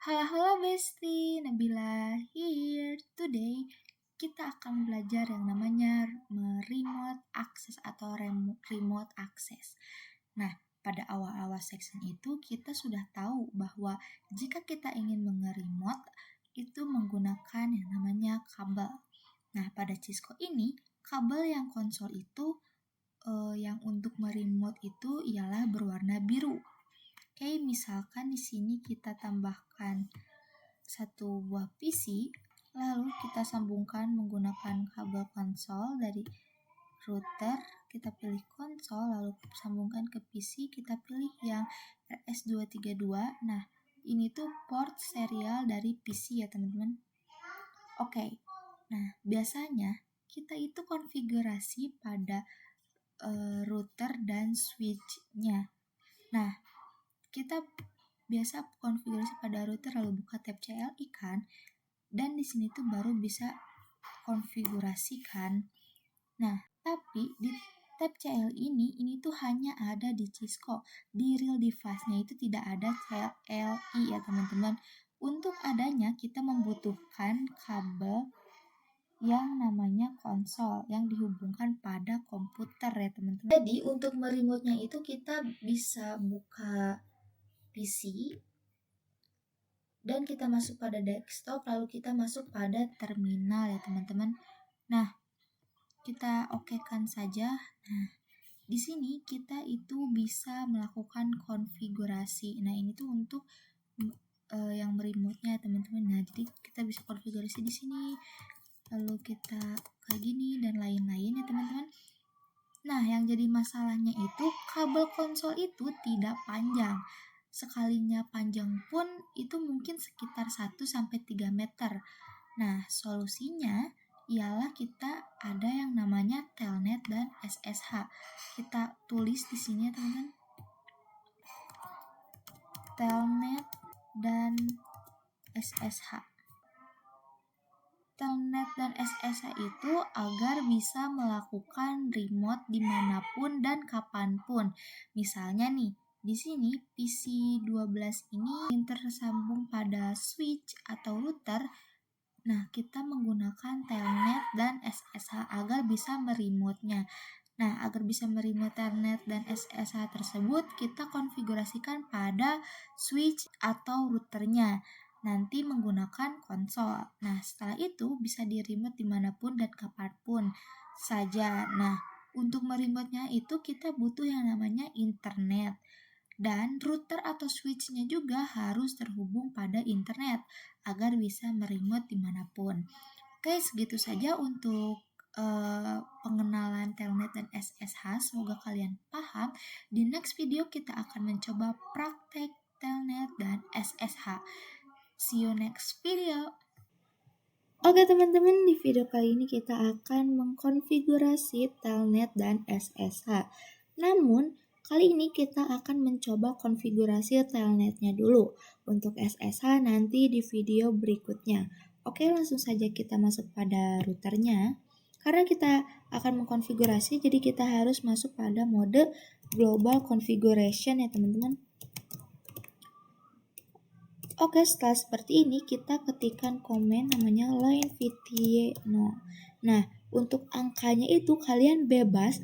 Halo halo Besti, Nabila here. Today kita akan belajar yang namanya remote access atau remote access. Nah, pada awal-awal section itu kita sudah tahu bahwa jika kita ingin remote itu menggunakan yang namanya kabel. Nah, pada Cisco ini kabel yang konsol itu yang untuk meremote itu ialah berwarna biru. Oke, misalkan di sini kita tambahkan satu buah PC, lalu kita sambungkan menggunakan kabel konsol dari router, kita pilih konsol, lalu sambungkan ke PC, kita pilih yang RS232. Nah, ini tuh port serial dari PC ya teman-teman. Oke, nah biasanya kita itu konfigurasi pada router dan switch-nya. Nah, kita biasa konfigurasi pada router lalu buka tab CLI kan, dan di sini tuh baru bisa konfigurasikan. Nah, tapi di tab CLI ini tuh hanya ada di Cisco. Di real device-nya itu tidak ada CLI ya teman-teman. Untuk adanya kita membutuhkan kabel yang namanya konsol yang dihubungkan pada komputer ya teman-teman. Jadi untuk meremote-nya itu kita bisa buka PC dan kita masuk pada desktop, lalu kita masuk pada terminal ya teman-teman. Nah, kita okekan saja. Nah, di sini kita itu bisa melakukan konfigurasi. Nah, ini tuh untuk yang remote-nya teman-teman. Nah, jadi kita bisa konfigurasi di sini. Lalu kita kayak gini dan lain-lain ya teman-teman. Nah, yang jadi masalahnya itu kabel konsol itu tidak panjang. Sekalinya panjang pun itu mungkin sekitar 1-3 meter. Nah, solusinya ialah kita ada yang namanya Telnet dan SSH. Kita tulis di sini ya teman-teman. Telnet dan SSH. Telnet dan SSH itu agar bisa melakukan remote dimanapun dan kapanpun. Misalnya nih, di sini PC12 ini tersambung pada switch atau router. Nah, kita menggunakan Telnet dan SSH agar bisa meremote-nya. Nah, agar bisa meremote Telnet dan SSH tersebut, kita konfigurasikan pada switch atau routernya. Nanti menggunakan konsol. Nah, setelah itu bisa di-remote dimanapun dan kapanpun saja. Nah, untuk meremote-nya itu kita butuh yang namanya internet. Dan router atau switch-nya juga harus terhubung pada internet agar bisa meremote dimanapun. Oke, segitu saja untuk pengenalan Telnet dan SSH. Semoga kalian paham. Di next video kita akan mencoba praktek Telnet dan SSH. See you next video. Oke teman-teman, di video kali ini kita akan mengkonfigurasi Telnet dan SSH. Namun, kali ini kita akan mencoba konfigurasi Telnetnya dulu. Untuk SSH nanti di video berikutnya. Oke, langsung saja kita masuk pada routernya. Karena kita akan mengkonfigurasi, jadi kita harus masuk pada mode global configuration ya teman-teman. Oke, setelah seperti ini kita ketikkan komen namanya line VTY 0. Nah, untuk angkanya itu kalian bebas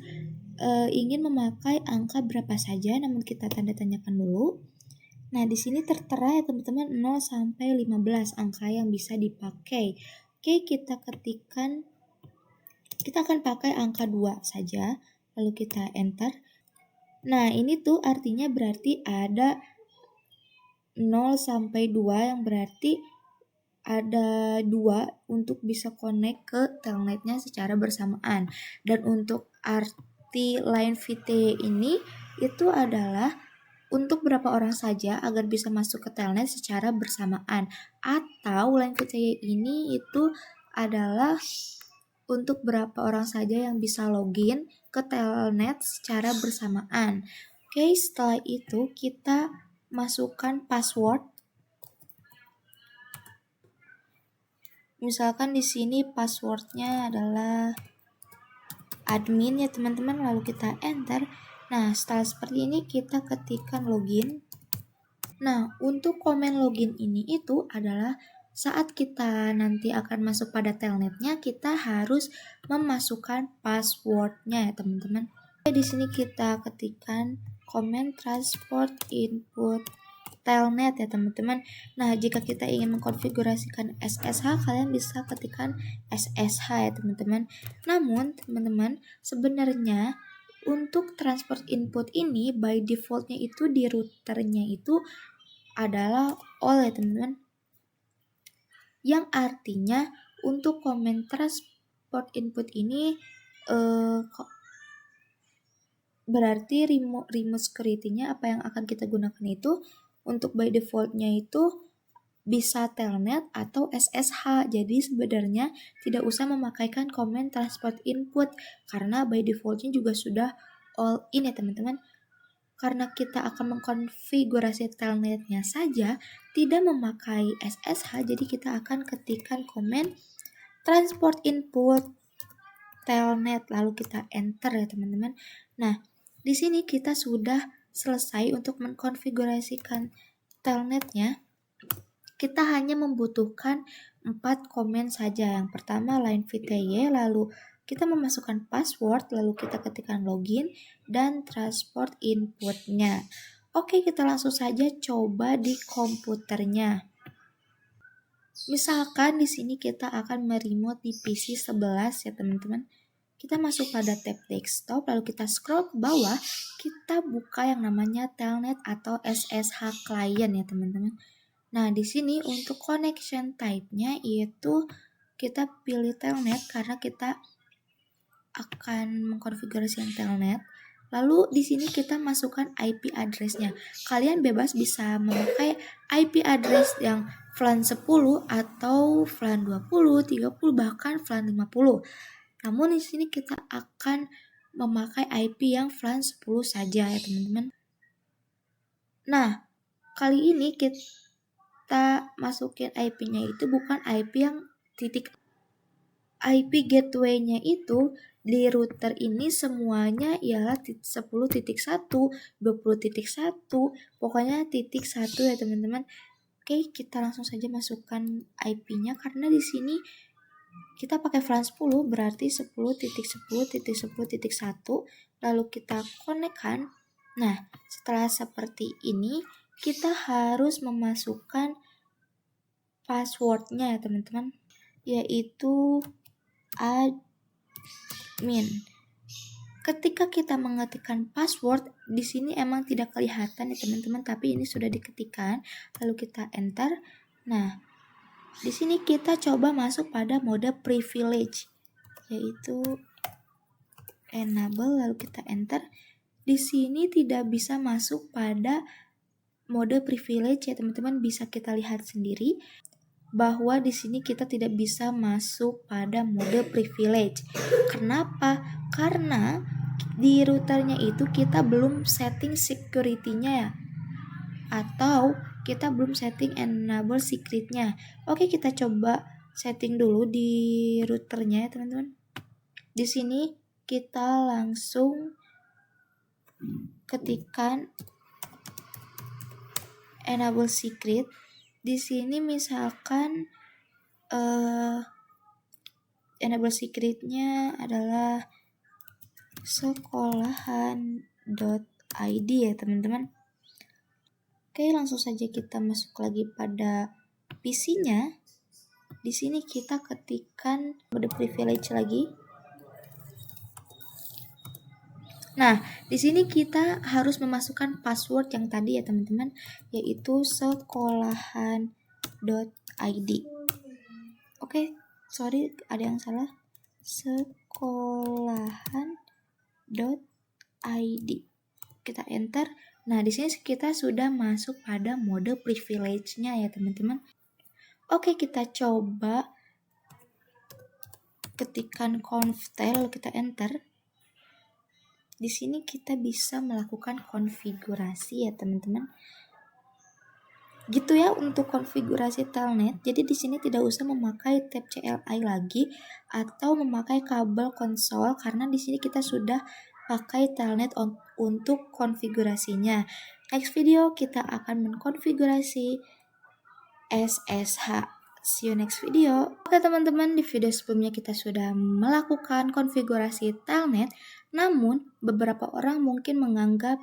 ingin memakai angka berapa saja, namun kita tanda tanyakan dulu. Nah, di sini tertera ya teman-teman 0 sampai 15 angka yang bisa dipakai. Oke, kita ketikkan, kita akan pakai angka 2 saja, lalu kita enter. Nah, ini tuh artinya berarti ada 0 sampai 2 yang berarti ada 2 untuk bisa connect ke telnetnya secara bersamaan. Dan untuk arti line VTY ini itu adalah untuk berapa orang saja agar bisa masuk ke telnet secara bersamaan. Atau line VTY ini itu adalah untuk berapa orang saja yang bisa login ke telnet secara bersamaan. Oke, setelah itu kita masukkan password. Misalkan di sini passwordnya adalah admin ya teman-teman, lalu kita enter. Nah, setelah seperti ini kita ketikkan login. Nah, untuk komen login ini itu adalah saat kita nanti akan masuk pada telnetnya, kita harus memasukkan passwordnya ya teman-teman. Di sini kita ketikkan komen transport input telnet ya teman-teman. Nah, jika kita ingin mengkonfigurasikan SSH, kalian bisa ketikkan SSH ya teman-teman. Namun, teman-teman, sebenarnya untuk transport input ini by defaultnya itu di routernya itu adalah all ya teman-teman. Yang artinya untuk komen transport input ini berarti remote security-nya apa yang akan kita gunakan itu untuk by default-nya itu bisa telnet atau SSH. Jadi sebenarnya tidak usah memakaikan komen transport input karena by default-nya juga sudah all in ya teman-teman. Karena kita akan mengkonfigurasi telnetnya saja tidak memakai SSH, jadi kita akan ketikkan komen transport input telnet lalu kita enter ya teman-teman. Nah, di sini kita sudah selesai untuk mengkonfigurasikan telnetnya. Kita hanya membutuhkan 4 komen saja. Yang pertama line VTY, lalu kita memasukkan password, lalu kita ketikkan login dan transport inputnya. Oke, kita langsung saja coba di komputernya. Misalkan di sini kita akan meremote di PC 11 ya teman-teman. Kita masuk pada tab desktop, lalu kita scroll ke bawah, kita buka yang namanya telnet atau SSH client ya teman-teman. Nah, di sini untuk connection type-nya itu kita pilih telnet karena kita akan mengkonfigurasikan telnet. Lalu di sini kita masukkan IP address-nya. Kalian bebas bisa memakai IP address yang VLAN 10 atau VLAN 20, 30 bahkan VLAN 50. Namun di sini kita akan memakai IP yang VLAN 10 saja ya teman-teman. Nah, kali ini kita masukin IP-nya itu bukan IP yang titik. IP gateway-nya itu di router ini semuanya ialah 10.1, 20.1, pokoknya titik 1 ya teman-teman. Oke, kita langsung saja masukkan IP-nya karena di sini kita pakai VLAN 10 berarti 10.10.10.1 lalu kita konekkan. Nah, setelah seperti ini kita harus memasukkan passwordnya ya teman-teman, yaitu admin. Ketika kita mengetikkan password di sini emang tidak kelihatan ya teman-teman, tapi ini sudah diketikkan lalu kita enter. Nah, di sini kita coba masuk pada mode privilege, yaitu enable lalu kita enter. Di sini tidak bisa masuk pada mode privilege ya teman-teman, bisa kita lihat sendiri bahwa di sini kita tidak bisa masuk pada mode privilege. Kenapa? Karena di routernya itu kita belum setting security-nya ya, atau kita belum setting enable secret-nya. Oke, kita coba setting dulu di routernya ya teman-teman. Di sini kita langsung ketikkan enable secret. Di sini misalkan enable secret-nya adalah sekolahan.id ya teman-teman. Oke, langsung saja kita masuk lagi pada PC-nya. Di sini kita ketikkan mode privilege lagi. Nah, di sini kita harus memasukkan password yang tadi ya teman-teman, yaitu sekolahan.id. Oke, sorry ada yang salah. Sekolahan.id. Kita enter. Nah, di sini kita sudah masuk pada mode privilege-nya ya teman-teman. Oke, kita coba ketikkan conf-tel lalu kita enter. Di sini kita bisa melakukan konfigurasi ya teman-teman. Gitu ya untuk konfigurasi telnet. Jadi di sini tidak usah memakai tab CLI lagi atau memakai kabel konsol karena di sini kita sudah pakai telnet untuk konfigurasinya. next video kita akan mengkonfigurasi SSH. See you next video. Oke teman-teman, di video sebelumnya kita sudah melakukan konfigurasi telnet, namun beberapa orang mungkin menganggap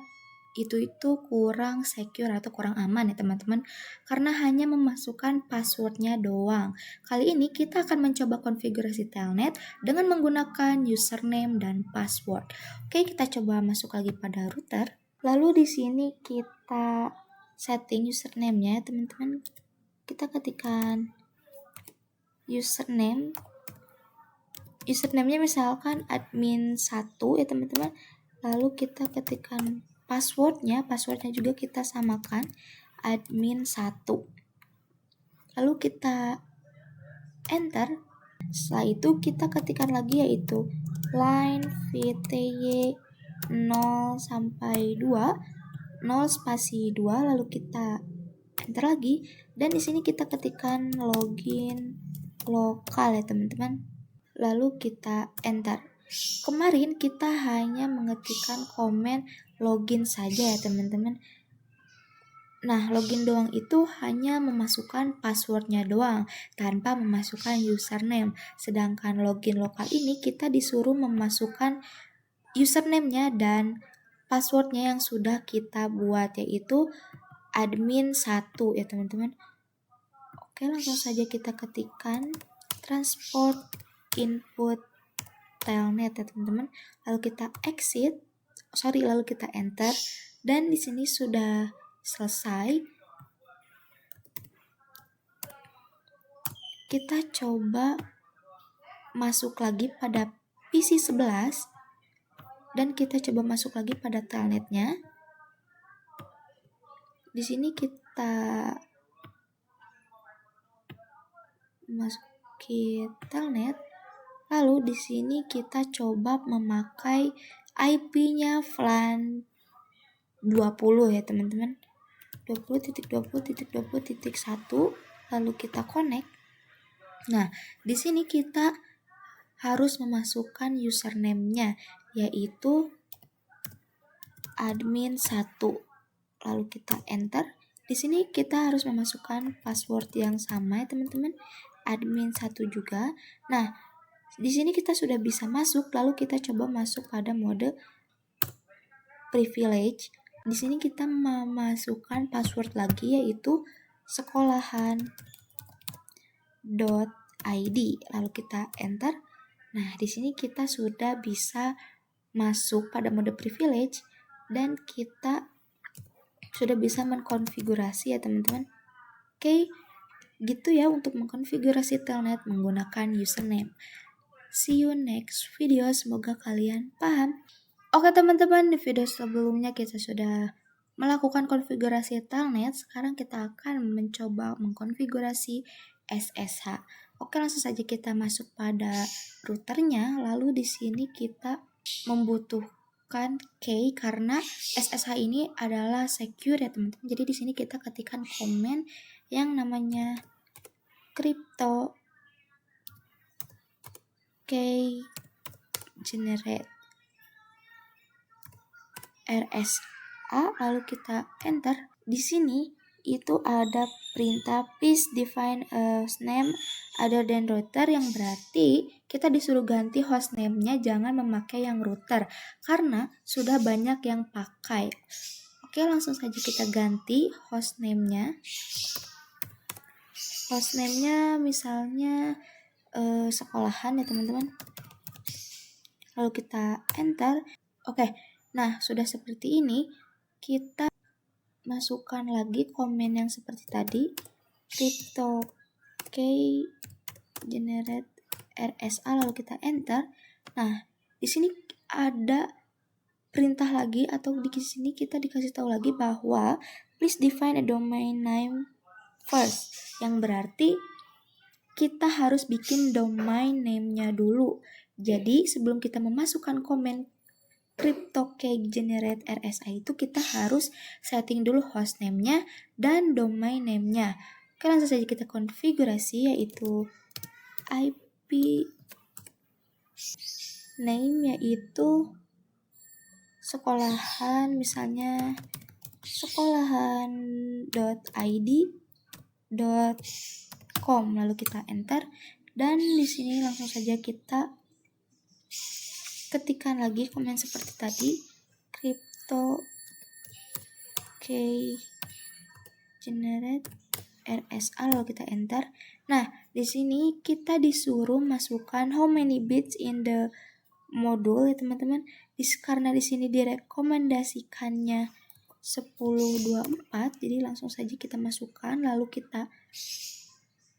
itu kurang secure atau kurang aman ya teman-teman, karena hanya memasukkan passwordnya doang. Kali ini kita akan mencoba konfigurasi telnet dengan menggunakan username dan password. Oke, kita coba masuk lagi pada router. Lalu di sini kita setting username-nya ya teman-teman. Kita ketikkan username-nya misalkan admin1 ya teman-teman. Lalu kita ketikkan passwordnya juga kita samakan admin1. Lalu kita enter. Setelah itu kita ketikkan lagi yaitu line vty 0 sampai 2, 0 spasi 2, lalu kita enter lagi, dan di sini kita ketikkan login lokal ya teman-teman, lalu kita enter. Kemarin kita hanya mengetikkan komen login saja ya teman-teman. Nah, login doang itu hanya memasukkan passwordnya doang tanpa memasukkan username. Sedangkan login lokal ini kita disuruh memasukkan username-nya dan passwordnya yang sudah kita buat, yaitu admin1 ya teman-teman. Oke, langsung saja kita ketikkan transport input telnet ya teman-teman. Lalu kita lalu kita enter, dan di sini sudah selesai. Kita coba masuk lagi pada PC 11 dan kita coba masuk lagi pada telnetnya. Di sini kita masukin telnet, lalu di sini kita coba memakai IP-nya VLAN 20 ya teman-teman, 20.20.20.1, lalu kita connect. Nah, di sini kita harus memasukkan username-nya yaitu admin1. Lalu kita enter. Di sini kita harus memasukkan password yang sama ya teman-teman, admin1 juga. Nah, di sini kita sudah bisa masuk, lalu kita coba masuk pada mode privilege. Di sini kita memasukkan password lagi yaitu sekolahan.id. Lalu kita enter. Nah, di sini kita sudah bisa masuk pada mode privilege dan kita sudah bisa mengkonfigurasi ya teman-teman. Oke, gitu ya untuk mengkonfigurasi telnet menggunakan username. See you next video, semoga kalian paham. Oke teman-teman, di video sebelumnya kita sudah melakukan konfigurasi telnet. Sekarang kita akan mencoba mengkonfigurasi SSH. Oke, langsung saja kita masuk pada routernya. Lalu di sini kita membutuhkan key karena SSH ini adalah secure ya teman-teman. Jadi di sini kita ketikkan komen yang namanya crypto key generate RSA, lalu kita enter. Di sini itu ada perintah please define a hostname other than router, yang berarti kita disuruh ganti hostname-nya, jangan memakai yang router karena sudah banyak yang pakai. Oke, langsung saja kita ganti hostname-nya. Hostname-nya misalnya sekolahan ya teman-teman. Lalu kita enter. Oke, nah sudah seperti ini. Kita masukkan lagi komen yang seperti tadi, crypto key generate RSA, lalu kita enter. Nah, di sini ada perintah lagi, atau di sini kita dikasih tahu lagi bahwa please define a domain name first, yang berarti kita harus bikin domain name-nya dulu. Jadi sebelum kita memasukkan komen crypto key generate RSA itu, kita harus setting dulu hostname-nya dan domain name-nya. Oke, langsung saja kita konfigurasi, yaitu IP name yaitu sekolahan misalnya sekolahan.id.com, lalu kita enter, dan di sini langsung saja kita ketikkan lagi komen seperti tadi, crypto key generate RSA, lalu kita enter. Nah, di sini kita disuruh masukkan how many bits in the module ya teman-teman. Karena di sini direkomendasikannya 1024, jadi langsung saja kita masukkan lalu kita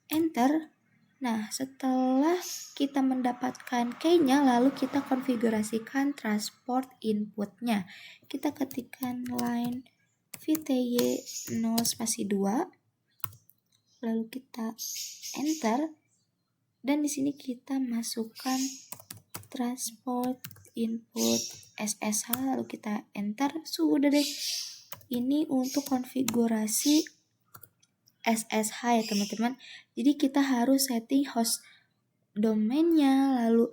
enter. Nah, setelah kita mendapatkan key-nya, lalu kita konfigurasikan transport inputnya. Kita ketikkan line VTY 0 spasi 2, lalu kita enter, dan di sini kita masukkan transport input SSH, lalu kita enter. Sudah deh. Ini untuk konfigurasi SSH ya teman-teman. Jadi kita harus setting host domainnya, lalu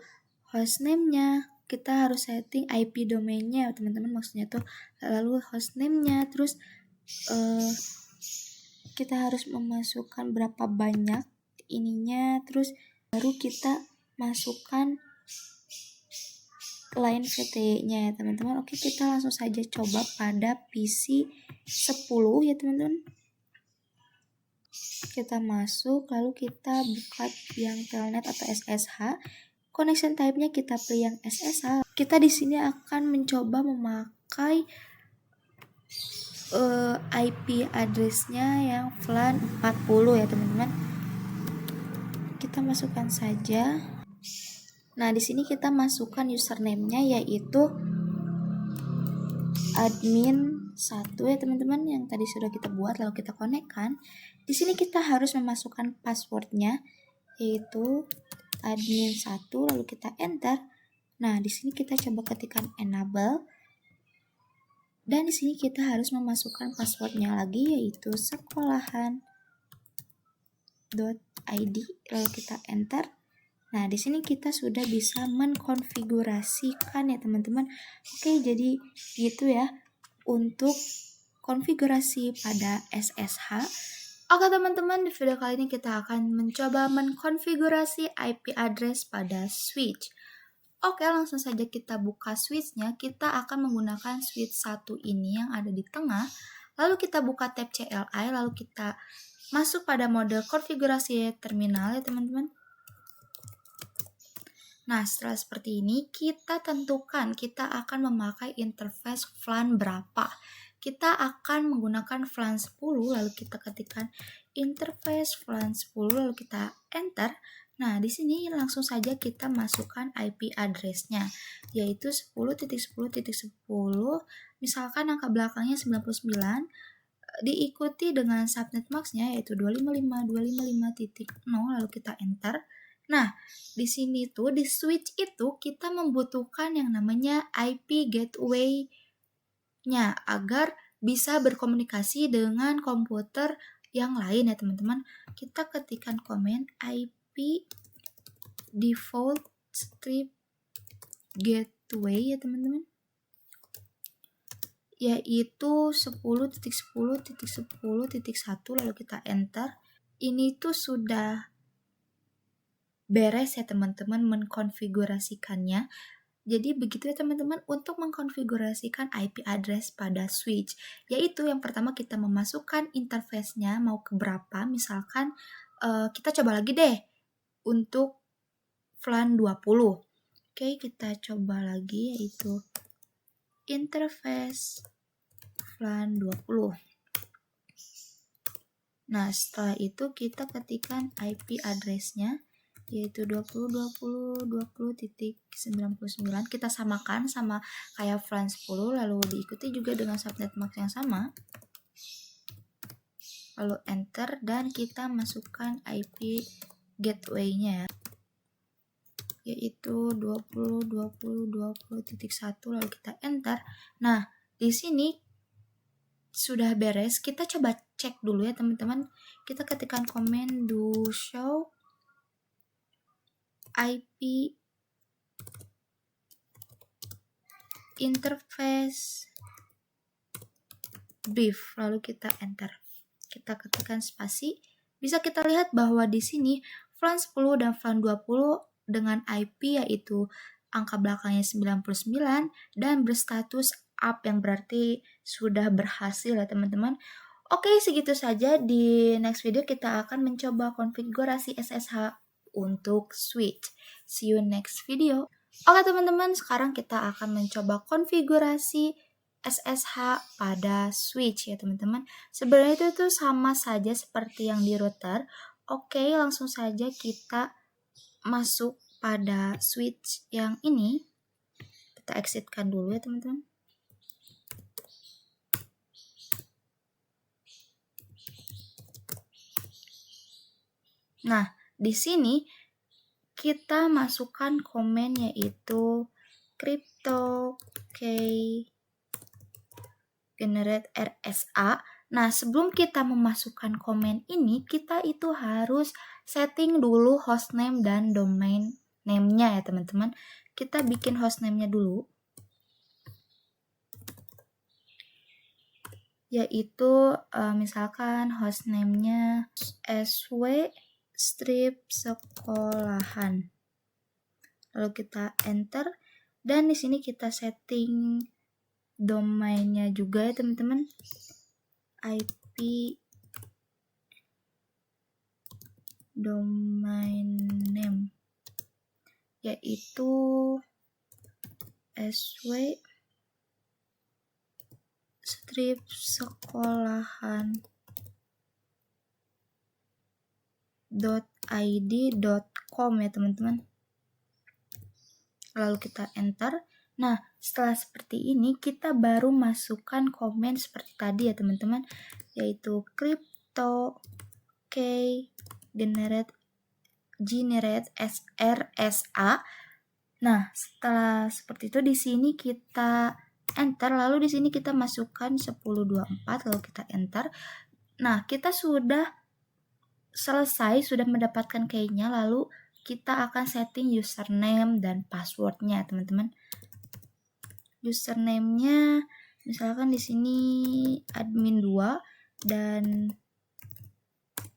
hostname-nya, kita harus setting IP domainnya teman-teman, maksudnya tuh, lalu hostname-nya, terus kita harus memasukkan berapa banyak ininya, terus baru kita masukkan line VT-nya ya teman-teman. Oke, kita langsung saja coba pada PC 10 ya teman-teman. Kita masuk, lalu kita buka yang telnet atau SSH. Connection type-nya kita pilih yang SSH. Kita di sini akan mencoba memakai IP address-nya yang VLAN 40 ya teman-teman. Kita masukkan saja. Nah, di sini kita masukkan username-nya yaitu admin 1 ya teman-teman, yang tadi sudah kita buat, lalu kita konekkan. Di sini kita harus memasukkan passwordnya yaitu admin 1, lalu kita enter. Nah, di sini kita coba ketikkan enable, dan di sini kita harus memasukkan passwordnya lagi yaitu sekolahan.id, lalu kita enter. Nah, di sini kita sudah bisa mengkonfigurasikan ya teman-teman. Oke, jadi gitu ya untuk konfigurasi pada SSH. Oke teman-teman, di video kali ini kita akan mencoba mengkonfigurasi IP address pada switch. Oke, langsung saja kita buka switch-nya. Kita akan menggunakan switch 1 ini yang ada di tengah. Lalu kita buka tab CLI, lalu kita masuk pada mode konfigurasi terminal ya teman-teman. Nah, setelah seperti ini, kita tentukan kita akan memakai interface VLAN berapa. Kita akan menggunakan VLAN 10, lalu kita ketikkan interface VLAN 10, lalu kita enter. Nah, di sini langsung saja kita masukkan IP address-nya, yaitu 10.10.10, misalkan angka belakangnya 99, diikuti dengan subnet max-nya yaitu 255.255.0, lalu kita enter. Nah, di sini tuh di switch itu kita membutuhkan yang namanya IP gateway-nya agar bisa berkomunikasi dengan komputer yang lain ya teman-teman. Kita ketikkan komen IP default strip gateway ya teman-teman, yaitu 10.10.10.1, lalu kita enter. Ini tuh sudah beres ya teman-teman mengkonfigurasikannya. Jadi begitu ya teman-teman untuk mengkonfigurasikan IP address pada switch. Yaitu yang pertama kita memasukkan interface-nya mau ke berapa. Misalkan kita coba lagi deh untuk VLAN 20. Oke, kita coba lagi yaitu interface VLAN 20. Nah, setelah itu kita ketikkan IP address-nya yaitu 20.20.20.99. Kita samakan sama kayak VLAN 10, lalu diikuti juga dengan subnet max yang sama. Lalu enter, dan kita masukkan IP gateway-nya yaitu 20.20.20.1, lalu kita enter. Nah, di sini sudah beres. Kita coba cek dulu ya teman-teman. Kita ketikkan komen do show IP interface brief, lalu kita enter. Kita ketikkan spasi. Bisa kita lihat bahwa di sini VLAN 10 dan VLAN 20 dengan IP yaitu angka belakangnya 99 dan berstatus up yang berarti sudah berhasil ya teman-teman. Oke, segitu saja. Di next video kita akan mencoba konfigurasi SSH untuk switch. See you next video. Oke teman-teman, sekarang kita akan mencoba konfigurasi SSH pada switch ya teman-teman. Sebenarnya itu tuh sama saja seperti yang di router. Oke, langsung saja kita masuk pada switch yang ini. Kita exitkan dulu ya teman-teman. Nah, di sini kita masukkan komen yaitu crypto key generate RSA. Nah, sebelum kita memasukkan komen ini, kita itu harus setting dulu hostname dan domain name-nya ya teman-teman. Kita bikin hostname-nya dulu. Yaitu misalkan hostname-nya SW strip sekolahan. Lalu kita enter dan di sini kita setting domainnya juga ya teman-teman. IP domain name yaitu SW strip sekolahan .id.com ya teman-teman. Lalu kita enter. Nah, setelah seperti ini kita baru masukkan komen seperti tadi ya teman-teman, yaitu crypto key generate RSA. Nah, setelah seperti itu di sini kita enter, lalu di sini kita masukkan 1024 lalu kita enter. Nah, kita sudah selesai, sudah mendapatkan key-nya, lalu kita akan setting username dan passwordnya teman-teman. Username-nya misalkan di sini admin 2 dan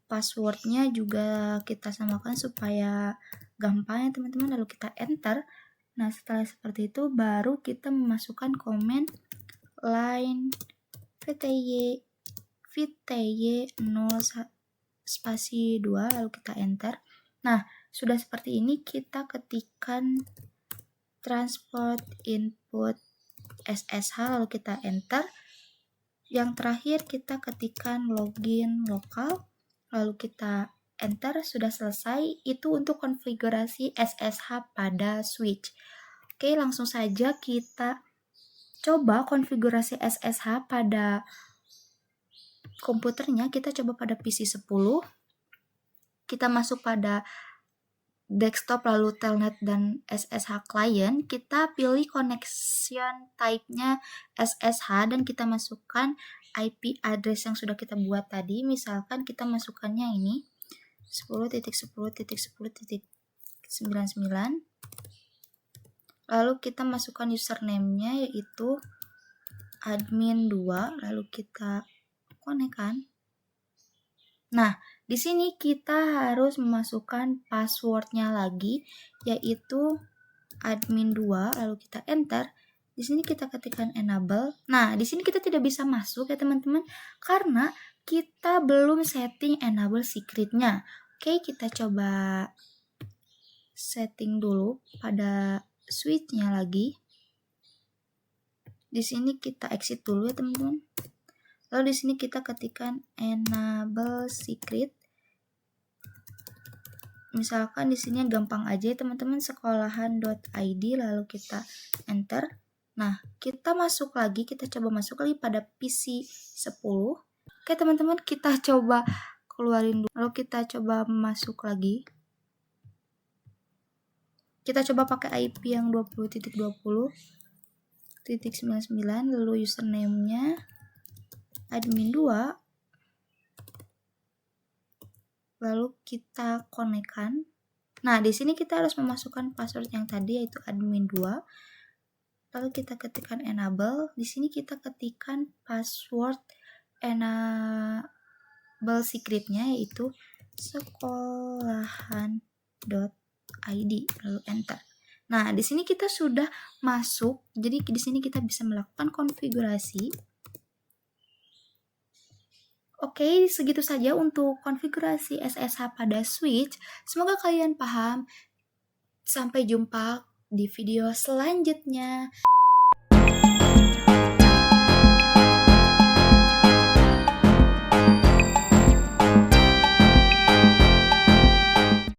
passwordnya juga kita samakan supaya gampang ya teman-teman. Lalu kita enter. Nah, setelah seperti itu baru kita memasukkan komen line VTY 0 spasi 2 lalu kita enter. Nah, sudah seperti ini kita ketikkan transport input SSH lalu kita enter. Yang terakhir kita ketikkan login lokal lalu kita enter. Sudah selesai. Itu untuk konfigurasi SSH pada switch. Oke, langsung saja kita coba konfigurasi SSH pada komputernya. Kita coba pada PC 10. Kita masuk pada desktop lalu telnet dan SSH client. Kita pilih connection type-nya SSH dan kita masukkan IP address yang sudah kita buat tadi. Misalkan kita masukkannya ini 10.10.10.99. Lalu kita masukkan username-nya yaitu admin 2 lalu kita konekkan. Nah, di sini kita harus memasukkan passwordnya lagi yaitu admin 2 lalu kita enter. Di sini kita ketikkan enable. Nah, di sini kita tidak bisa masuk ya teman-teman karena kita belum setting enable secret-nya. Oke, kita coba setting dulu pada switch-nya lagi. Di sini kita exit dulu ya teman-teman. Lalu di sini kita ketikkan enable secret. Misalkan di sini gampang aja teman-teman sekolahan.id lalu kita enter. Nah, kita masuk lagi, kita coba masuk lagi pada PC 10. Oke teman-teman, kita coba keluarin dulu. Lalu kita coba masuk lagi. Kita coba pakai IP yang 20.20.99 lalu username-nya admin 2 lalu kita konekkan. Nah, di sini kita harus memasukkan password yang tadi yaitu admin 2. Lalu kita ketikkan enable. Di sini kita ketikkan password enable secretnya yaitu sekolahan.id lalu enter. Nah, di sini kita sudah masuk. Jadi di sini kita bisa melakukan konfigurasi. Oke, segitu saja untuk konfigurasi SSH pada switch. Semoga kalian paham. Sampai jumpa di video selanjutnya.